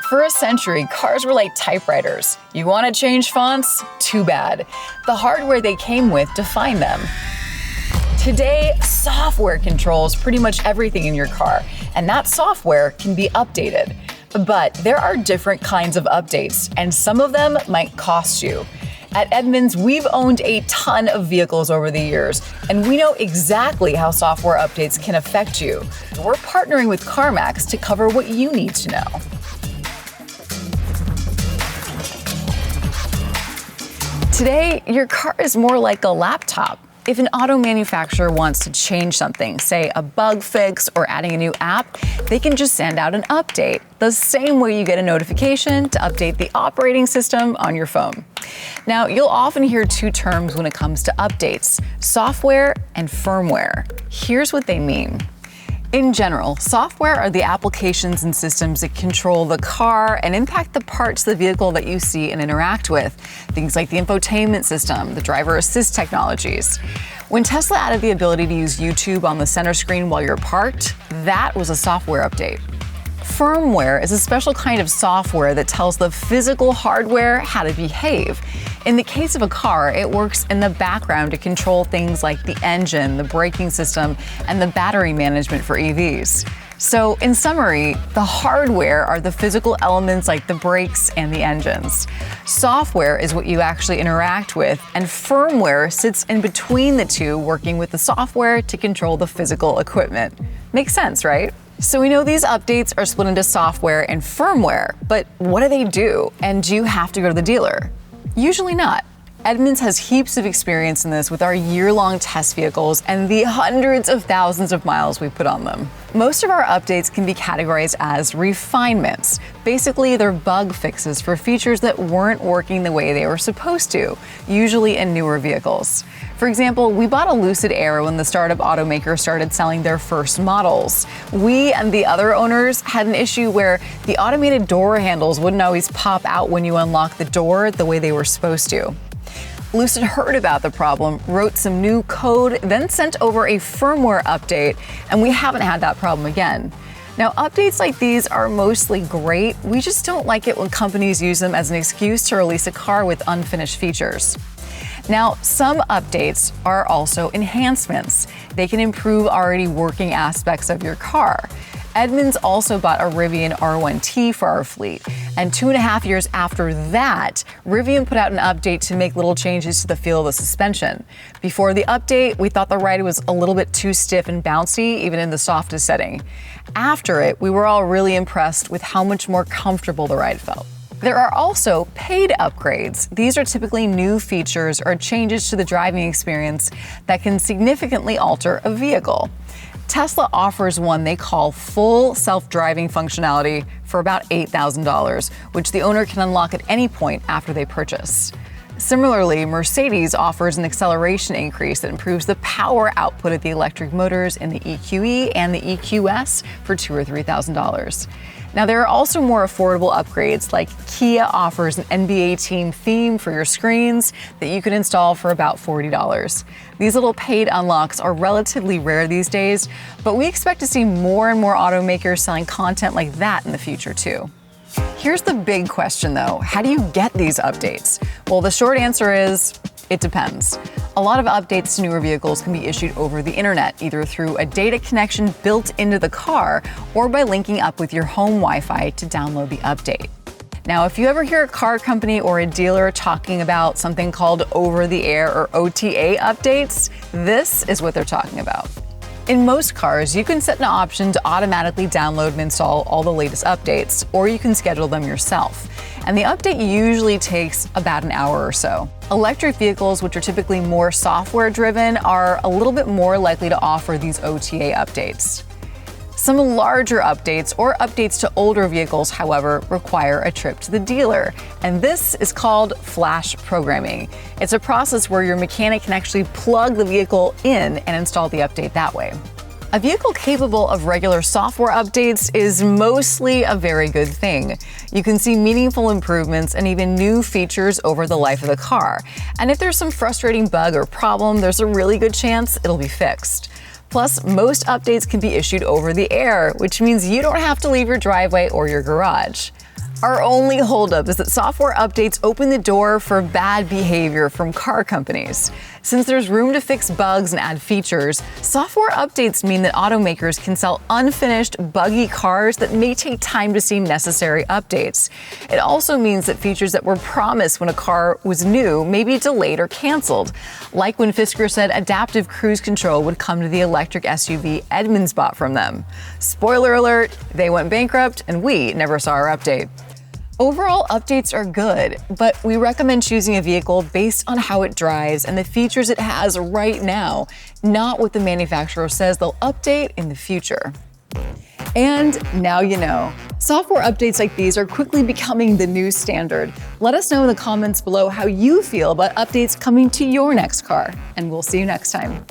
For a century, cars were like typewriters. You want to change fonts? Too bad. The hardware they came with defined them. Today, software controls pretty much everything in your car, and that software can be updated. But there are different kinds of updates, and some of them might cost you. At Edmunds, we've owned a ton of vehicles over the years, and we know exactly how software updates can affect you. We're partnering with CarMax to cover what you need to know. Today, your car is more like a laptop. If an auto manufacturer wants to change something, say a bug fix or adding a new app, they can just send out an update, the same way you get a notification to update the operating system on your phone. Now, you'll often hear two terms when it comes to updates: software and firmware. Here's what they mean. In general, software are the applications and systems that control the car and impact the parts of the vehicle that you see and interact with. Things like the infotainment system, the driver assist technologies. When Tesla added the ability to use YouTube on the center screen while you're parked, that was a software update. Firmware is a special kind of software that tells the physical hardware how to behave. In the case of a car, it works in the background to control things like the engine, the braking system, and the battery management for EVs. So, in summary, the hardware are the physical elements like the brakes and the engines. Software is what you actually interact with, and firmware sits in between the two, working with the software to control the physical equipment. Makes sense, right? So we know these updates are split into software and firmware, but what do they do? And do you have to go to the dealer? Usually not. Edmunds has heaps of experience in this with our year-long test vehicles and the hundreds of thousands of miles we put on them. Most of our updates can be categorized as refinements. Basically, they're bug fixes for features that weren't working the way they were supposed to, usually in newer vehicles. For example, we bought a Lucid Air when the startup automaker started selling their first models. We and the other owners had an issue where the automated door handles wouldn't always pop out when you unlock the door the way they were supposed to. Lucid heard about the problem, wrote some new code, then sent over a firmware update, and we haven't had that problem again. Now, updates like these are mostly great. We just don't like it when companies use them as an excuse to release a car with unfinished features. Now, some updates are also enhancements. They can improve already working aspects of your car. Edmunds also bought a Rivian R1T for our fleet, and 2.5 years after that, Rivian put out an update to make little changes to the feel of the suspension. Before the update, we thought the ride was a little bit too stiff and bouncy, even in the softest setting. After it, we were all really impressed with how much more comfortable the ride felt. There are also paid upgrades. These are typically new features or changes to the driving experience that can significantly alter a vehicle. Tesla offers one they call full self-driving functionality for about $8,000, which the owner can unlock at any point after they purchase. Similarly, Mercedes offers an acceleration increase that improves the power output of the electric motors in the EQE and the EQS for $2,000 or $3,000. Now, there are also more affordable upgrades, like Kia offers an NBA team theme for your screens that you can install for about $40. These little paid unlocks are relatively rare these days, but we expect to see more and more automakers selling content like that in the future too. Here's the big question though: how do you get these updates? Well, the short answer is, it depends. A lot of updates to newer vehicles can be issued over the internet, either through a data connection built into the car or by linking up with your home Wi-Fi to download the update. Now, if you ever hear a car company or a dealer talking about something called over-the-air or OTA updates, this is what they're talking about. In most cars, you can set an option to automatically download and install all the latest updates, or you can schedule them yourself. And the update usually takes about an hour or so. Electric vehicles, which are typically more software-driven, are a little bit more likely to offer these OTA updates. Some larger updates or updates to older vehicles, however, require a trip to the dealer. And this is called flash programming. It's a process where your mechanic can actually plug the vehicle in and install the update that way. A vehicle capable of regular software updates is mostly a very good thing. You can see meaningful improvements and even new features over the life of the car. And if there's some frustrating bug or problem, there's a really good chance it'll be fixed. Plus, most updates can be issued over the air, which means you don't have to leave your driveway or your garage. Our only holdup is that software updates open the door for bad behavior from car companies. Since there's room to fix bugs and add features, software updates mean that automakers can sell unfinished, buggy cars that may take time to see necessary updates. It also means that features that were promised when a car was new may be delayed or canceled, like when Fisker said adaptive cruise control would come to the electric SUV Edmunds bought from them. Spoiler alert, they went bankrupt and we never saw our update. Overall, updates are good, but we recommend choosing a vehicle based on how it drives and the features it has right now, not what the manufacturer says they'll update in the future. And now you know. Software updates like these are quickly becoming the new standard. Let us know in the comments below how you feel about updates coming to your next car, and we'll see you next time.